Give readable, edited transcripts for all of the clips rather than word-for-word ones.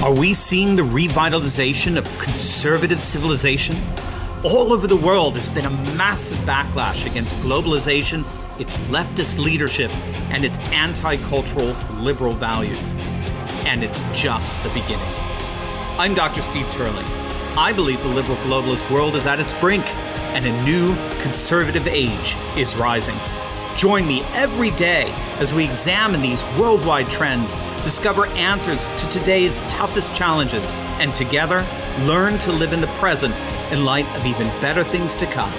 Are we seeing the revitalization of conservative civilization? All over the world, there's been a massive backlash against globalization, its leftist leadership, and its anti-cultural liberal values. And it's just the beginning. I'm Dr. Steve Turley. I believe the liberal globalist world is at its brink, and a new conservative age is rising. Join me every day as we examine these worldwide trends, discover answers to today's toughest challenges, and together learn to live in the present in light of even better things to come.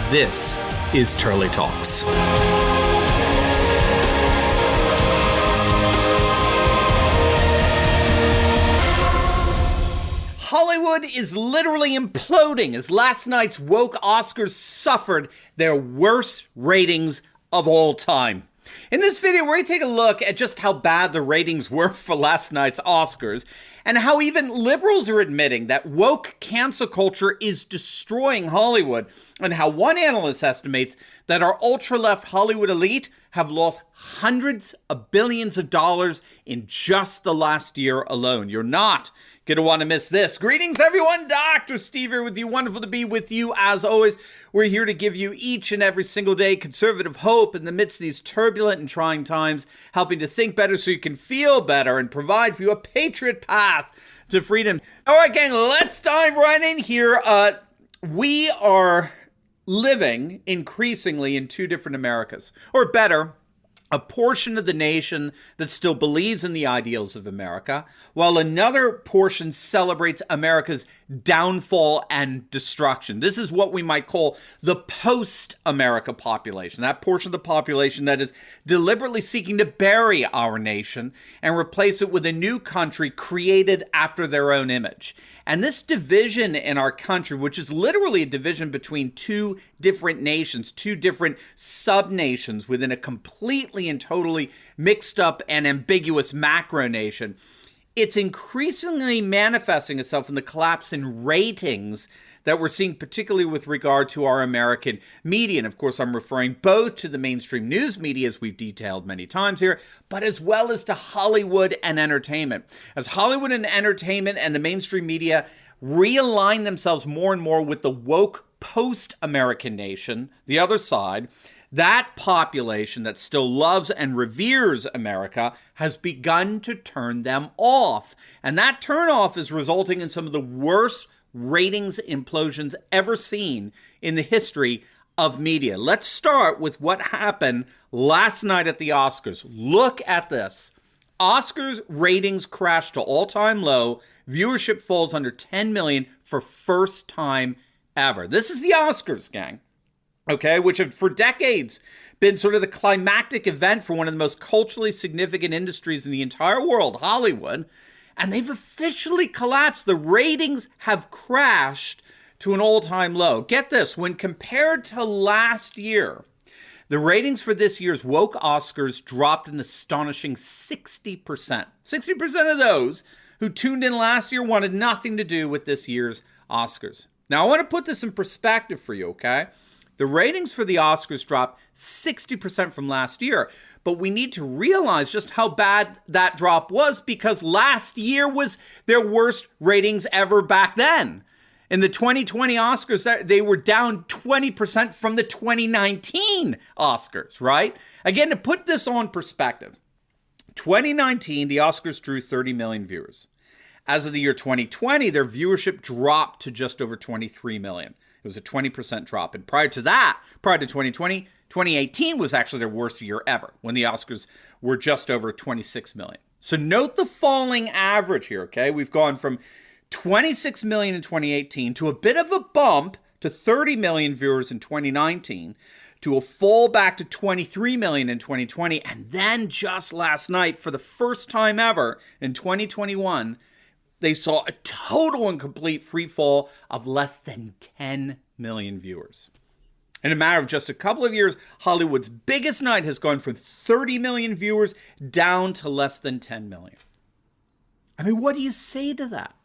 This is Turley Talks. Hollywood is literally imploding as last night's woke Oscars suffered their worst ratings of all time. In this video, we're going to take a look at just how bad the ratings were for last night's Oscars and how even liberals are admitting that woke cancel culture is destroying Hollywood, and how one analyst estimates that our ultra-left Hollywood elite have lost hundreds of billions of dollars in just the last year alone. You're not going to want to miss this. Greetings, everyone. Dr. Steve here with you. Wonderful to be with you. As always, we're here to give you each and every single day conservative hope in the midst of these turbulent and trying times, helping to think better so you can feel better and provide for you a patriot path to freedom. All right, gang, let's dive right in here. We are living increasingly in two different Americas, or better, a portion of the nation that still believes in the ideals of America, while another portion celebrates America's downfall and destruction. This is what we might call the post-America population, that portion of the population that is deliberately seeking to bury our nation and replace it with a new country created after their own image. And this division in our country, which is literally a division between two different nations, two different sub-nations within a completely and totally mixed up and ambiguous macro nation, it's increasingly manifesting itself in the collapse in ratings that we're seeing, particularly with regard to our American media. And of course, I'm referring both to the mainstream news media, as we've detailed many times here, but as well as to Hollywood and entertainment. As Hollywood and entertainment and the mainstream media realign themselves more and more with the woke post-American nation, the other side, that population that still loves and reveres America has begun to turn them off. And that turnoff is resulting in some of the worst ratings implosions ever seen in the history of media. Let's start with what happened last night at the Oscars. Look at this. Oscars ratings crashed to all-time low. Viewership falls under 10 million for first time ever. This is the Oscars, gang. Okay, which have for decades been sort of the climactic event for one of the most culturally significant industries in the entire world, Hollywood. And they've officially collapsed. The ratings have crashed to an all-time low. Get this, when compared to last year, the ratings for this year's woke Oscars dropped an astonishing 60%. 60% of those who tuned in last year wanted nothing to do with this year's Oscars. Now, I want to put this in perspective for you, okay? The ratings for the Oscars dropped 60% from last year, but we need to realize just how bad that drop was because last year was their worst ratings ever back then. In the 2020 Oscars, they were down 20% from the 2019 Oscars, right? Again, to put this on perspective, 2019, the Oscars drew 30 million viewers. As of the year 2020, their viewership dropped to just over 23 million. It was a 20% drop. And prior to that, prior to 2020, 2018 was actually their worst year ever when the Oscars were just over 26 million. So note the falling average here, okay? We've gone from 26 million in 2018 to a bit of a bump to 30 million viewers in 2019 to a fall back to 23 million in 2020. And then just last night, for the first time ever in 2021, they saw a total and complete free fall of less than 10 million viewers. In a matter of just a couple of years, Hollywood's biggest night has gone from 30 million viewers down to less than 10 million. I mean, what do you say to that?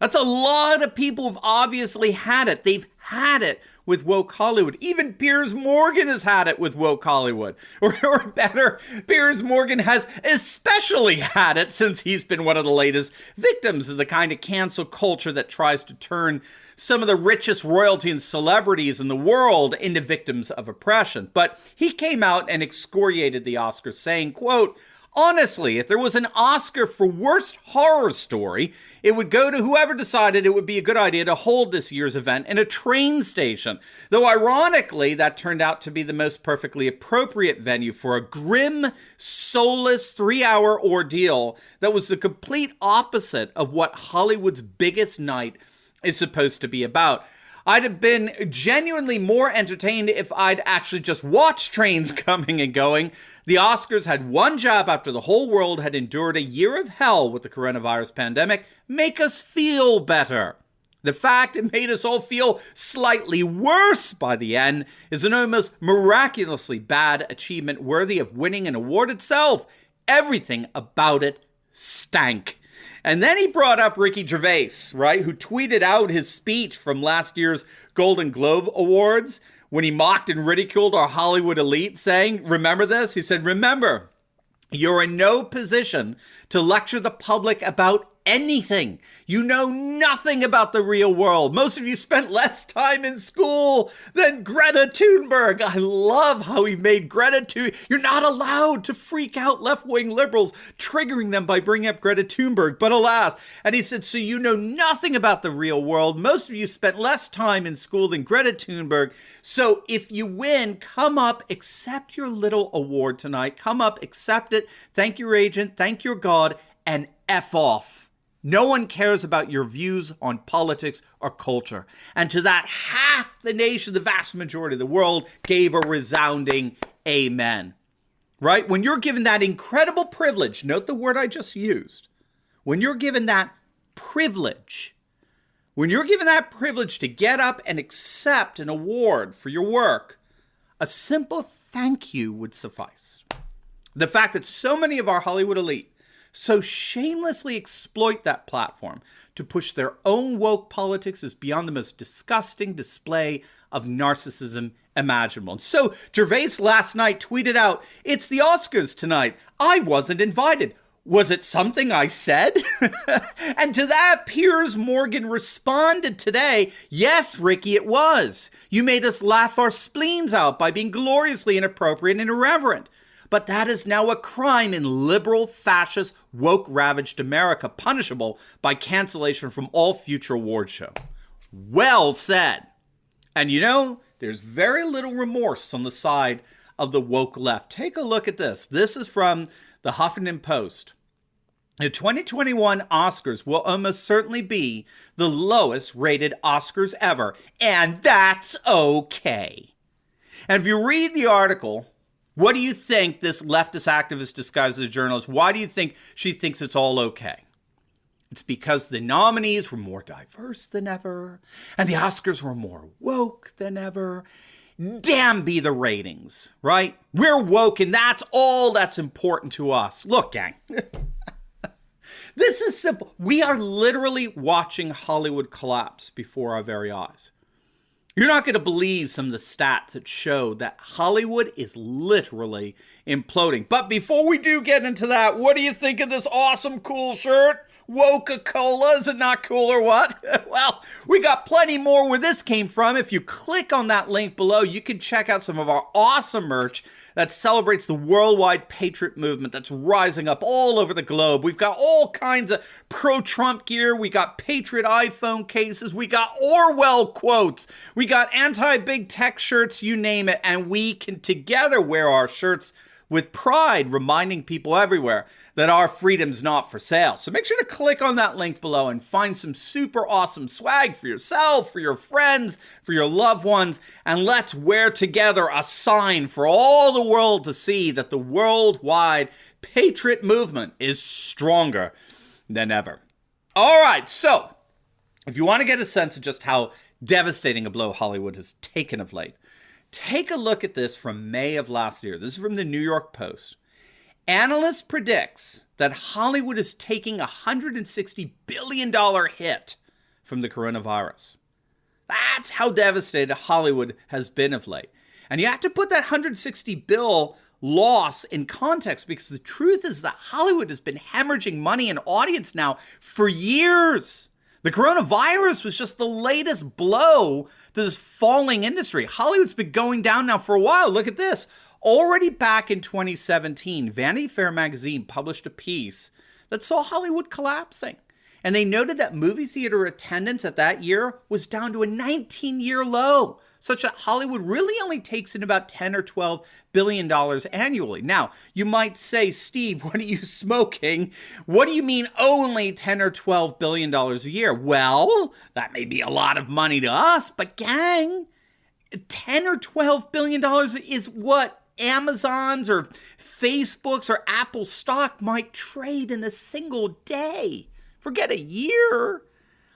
That's a lot of people who've obviously had it. They've had it with woke Hollywood. Even Piers Morgan has had it with woke Hollywood. Or better, Piers Morgan has especially had it since he's been one of the latest victims of the kind of cancel culture that tries to turn some of the richest royalty and celebrities in the world into victims of oppression. But he came out and excoriated the Oscars, saying, quote, "Honestly, if there was an Oscar for worst horror story, it would go to whoever decided it would be a good idea to hold this year's event in a train station. Though ironically, that turned out to be the most perfectly appropriate venue for a grim, soulless 3-hour ordeal that was the complete opposite of what Hollywood's biggest night is supposed to be about. I'd have been genuinely more entertained if I'd actually just watched trains coming and going. The Oscars had one job after the whole world had endured a year of hell with the coronavirus pandemic: make us feel better. The fact it made us all feel slightly worse by the end is an almost miraculously bad achievement worthy of winning an award itself. Everything about it stank." And then he brought up Ricky Gervais, right, who tweeted out his speech from last year's Golden Globe Awards when he mocked and ridiculed our Hollywood elite, saying, remember this? He said, "Remember, you're in no position to lecture the public about anything. You know nothing about the real world. Most of you spent less time in school than Greta Thunberg." I love how he made Greta Thunberg. You're not allowed to freak out left-wing liberals, triggering them by bringing up Greta Thunberg, but alas. And he said, "So you know nothing about the real world. Most of you spent less time in school than Greta Thunberg. So if you win, come up, accept your little award tonight. Come up, accept it. Thank your agent, thank your God, and F off. No one cares about your views on politics or culture." And to that, half the nation, the vast majority of the world, gave a resounding amen. Right? When you're given that incredible privilege, note the word I just used, when you're given that privilege, to get up and accept an award for your work, a simple thank you would suffice. The fact that so many of our Hollywood elite so shamelessly exploit that platform to push their own woke politics is beyond the most disgusting display of narcissism imaginable. And so Gervais last night tweeted out, "It's the Oscars tonight. I wasn't invited. Was it something I said?" And to that, Piers Morgan responded today, "Yes, Ricky, it was. You made us laugh our spleens out by being gloriously inappropriate and irreverent. But that is now a crime in liberal, fascist, woke-ravaged America, punishable by cancellation from all future award show." Well said. And you know, there's very little remorse on the side of the woke left. Take a look at this. This is from the Huffington Post. "The 2021 Oscars will almost certainly be the lowest rated Oscars ever, and that's okay." And if you read the article, what do you think this leftist activist disguised as a journalist, why do you think she thinks it's all okay? It's because the nominees were more diverse than ever, and the Oscars were more woke than ever. Damn be the ratings, right? We're woke, and that's all that's important to us. Look, gang, this is simple. We are literally watching Hollywood collapse before our very eyes. You're not going to believe some of the stats that show that Hollywood is literally imploding. But before we do get into that, what do you think of this awesome, cool shirt? Woca-Cola, is it not cool or what? Well, we got plenty more where this came from. If you click on that link below, you can check out some of our awesome merch that celebrates the worldwide patriot movement that's rising up all over the globe. We've got all kinds of pro-Trump gear. We got patriot iPhone cases. We got Orwell quotes. We got anti-big tech shirts, you name it. And we can together wear our shirts with pride, reminding people everywhere that our freedom's not for sale. So make sure to click on that link below and find some super awesome swag for yourself, for your friends, for your loved ones, and let's wear together a sign for all the world to see that the worldwide patriot movement is stronger than ever. All right, so if you want to get a sense of just how devastating a blow Hollywood has taken of late, take a look at this from May of last year. This is from the New York Post. Analyst predicts that Hollywood is taking a $160 billion hit from the coronavirus. That's how devastated Hollywood has been of late. And you have to put that $160 billion loss in context, because the truth is that Hollywood has been hemorrhaging money and audience now for years. The coronavirus was just the latest blow to this falling industry. Hollywood's been going down now for a while. Look at this. Already back in 2017, Vanity Fair magazine published a piece that saw Hollywood collapsing. And they noted that movie theater attendance at that year was down to a 19-year low, such that Hollywood really only takes in about $10 or $12 billion annually. Now, you might say, Steve, what are you smoking? What do you mean only $10 or $12 billion a year? Well, that may be a lot of money to us, but gang, $10 or $12 billion is what Amazon's or Facebook's or Apple's stock might trade in a single day. Forget a year.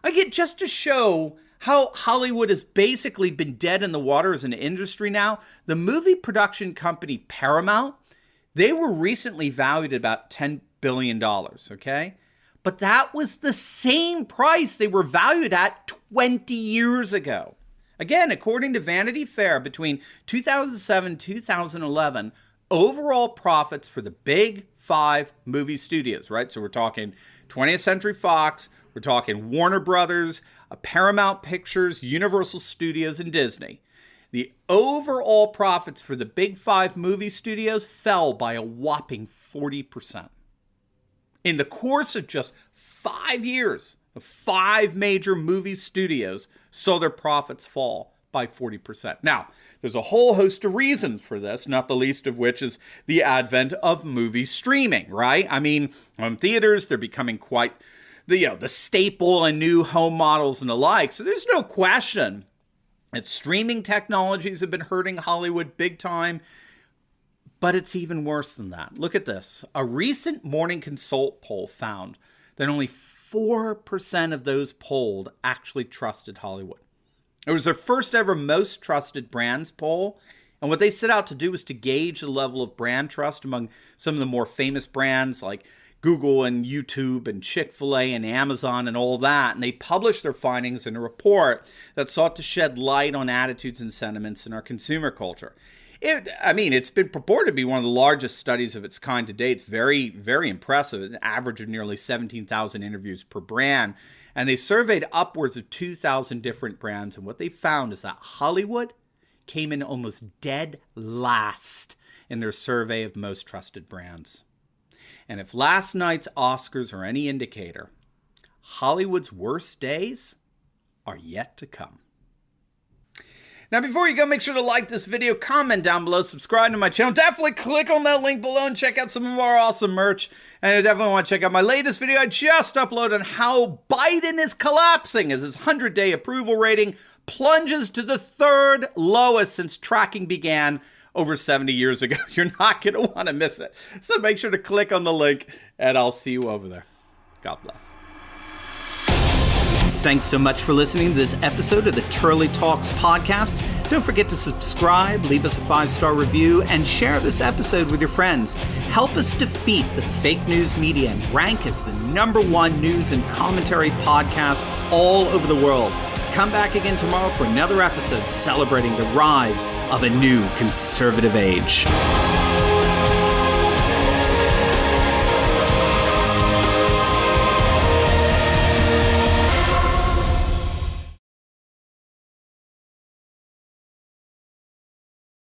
Again, just to show how Hollywood has basically been dead in the water as an industry now, the movie production company Paramount, they were recently valued at about $10 billion, okay? But that was the same price they were valued at 20 years ago. Again, according to Vanity Fair, between 2007 and 2011, overall profits for the big 5 movie studios, right? So we're talking 20th Century Fox, we're talking Warner Brothers, Paramount Pictures, Universal Studios, and Disney. The overall profits for the big 5 movie studios fell by a whopping 40%. In the course of just 5 years, the 5 major movie studios saw their profits fall by 40%. Now, there's a whole host of reasons for this, not the least of which is the advent of movie streaming, right? I mean, home theaters, they're becoming quite the staple in new home models and the like. So there's no question that streaming technologies have been hurting Hollywood big time. But it's even worse than that. Look at this. A recent Morning Consult poll found that only 4% of those polled actually trusted Hollywood. It was their first ever most trusted brands poll. And what they set out to do was to gauge the level of brand trust among some of the more famous brands like Google and YouTube and Chick-fil-A and Amazon and all that. And they published their findings in a report that sought to shed light on attitudes and sentiments in our consumer culture. It's been purported to be one of the largest studies of its kind to date. It's very, very impressive, an average of nearly 17,000 interviews per brand. And they surveyed upwards of 2,000 different brands. And what they found is that Hollywood came in almost dead last in their survey of most trusted brands. And if last night's Oscars are any indicator, Hollywood's worst days are yet to come. Now, before you go, make sure to like this video, comment down below, subscribe to my channel. Definitely click on that link below and check out some of our awesome merch. And I definitely want to check out my latest video I just uploaded on how Biden is collapsing as his 100-day approval rating plunges to the 3rd lowest since tracking began over 70 years ago. You're not going to want to miss it. So make sure to click on the link, and I'll see you over there. God bless. Thanks so much for listening to this episode of the Turley Talks podcast. Don't forget to subscribe, leave us a 5-star review, and share this episode with your friends. Help us defeat the fake news media and rank as the #1 news and commentary podcast all over the world. Come back again tomorrow for another episode celebrating the rise of a new conservative age.